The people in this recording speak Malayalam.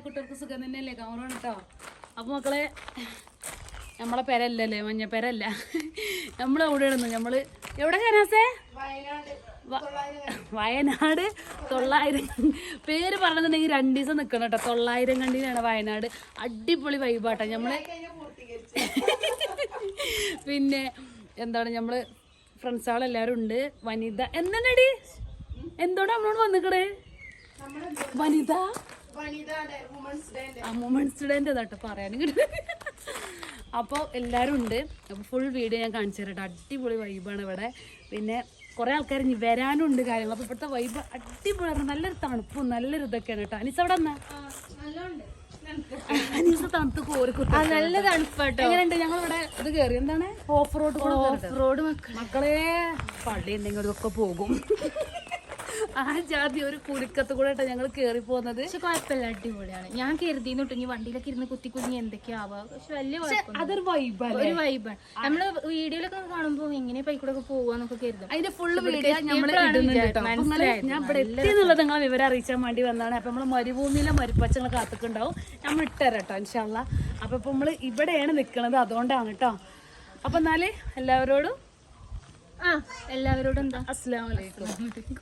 കുട്ടികൾക്ക് സുഖം തന്നെയല്ലേ കമറാണ് കേട്ടോ. അപ്പോൾ മക്കളെ നമ്മളെ പെരല്ലേ മഞ്ഞപ്പെരല്ല, നമ്മൾ എവിടെ ഇടുന്നു, നമ്മൾ എവിടെ കനാസേ വയനാട് 900 പേര് പറഞ്ഞിട്ടുണ്ടെങ്കിൽ 2 ദിവസം നിൽക്കണം കേട്ടോ. 900 കണ്ടിനാണ് വയനാട്. അടിപൊളി വൈബാട്ടോ നമ്മള്. പിന്നെ എന്താണ് നമ്മള് ഫ്രണ്ട്സുകളെല്ലാവരും ഉണ്ട്. വനിത എന്നടി എന്തോടെ നമ്മളോട് വന്നിക്കണേ വനിത വുമൻസ് ഡേന്റെ കേട്ടോ പറയാനും കിട്ടും. അപ്പോൾ എല്ലാവരും ഉണ്ട്. അപ്പോൾ ഫുൾ വീഡിയോ ഞാൻ കാണിച്ചു തരാം. അടിപൊളി വൈബാണ് ഇവിടെ. പിന്നെ കുറേ ആൾക്കാർ ഇനി വരാനുണ്ട് കാര്യങ്ങൾ. അപ്പോൾ ഇപ്പോഴത്തെ വൈബ് അടിപൊളിയാണ്. നല്ലൊരു തണുപ്പും നല്ലൊരു ഇതൊക്കെയാണ് കേട്ടോ. അനീസ് അവിടെ എന്നാ അനീസ് തണുത്ത് കോരിക്കുത്തി നല്ല തണുപ്പാട്ടോ. എങ്ങനെയുണ്ട് ഞങ്ങളിവിടെ ഇത് കയറി എന്താണ് ഓഫ് റോഡ് മക്കളെ പള്ളി എന്തെങ്കിലും ഒക്കെ പോകും. ആ ജാതി ഒരു കുരുക്കത്ത് കൂടെ ഞങ്ങൾ കേറി പോകുന്നത്. പക്ഷെ കുഴപ്പമില്ല, അടിപൊളിയാണ്. ഞാൻ കരുതിന്ന് തൊട്ട് ഇനി വണ്ടിയിലൊക്കെ ഇരുന്ന് കുത്തി എന്തൊക്കെയാവാം. പക്ഷെ വലിയ അതൊരു വൈബാണ്, ഒരു വൈബാണ്. നമ്മള് വീഡിയോയിലൊക്കെ കാണുമ്പോ എങ്ങനെ പൈക്കൂടെ പോവാന്നൊക്കെ കരുതും. അതിന്റെ ഫുള്ള് വീഡിയോ ഞാൻ ഇവിടെ എത്തിയെന്നുള്ളത് നിങ്ങളെ വിവരം അറിയിച്ചാൻ വേണ്ടി വന്നതാണ്. അപ്പൊ നമ്മള് മരുഭൂമിയിലെ മരുപ്പച്ചങ്ങൾ കാത്തുക്കുണ്ടാവും. നമ്മൾ ഇട്ടുതരാട്ടോ ഇൻഷാ അല്ലാ. അപ്പൊ ഇപ്പൊ നമ്മള് ഇവിടെയാണ് നിക്കണത്, അതുകൊണ്ടാണ് കേട്ടോ. അപ്പൊ എന്നാല് എല്ലാവരോടും എല്ലാവരോടും എന്താ അസ്സലാമു അലൈക്കും.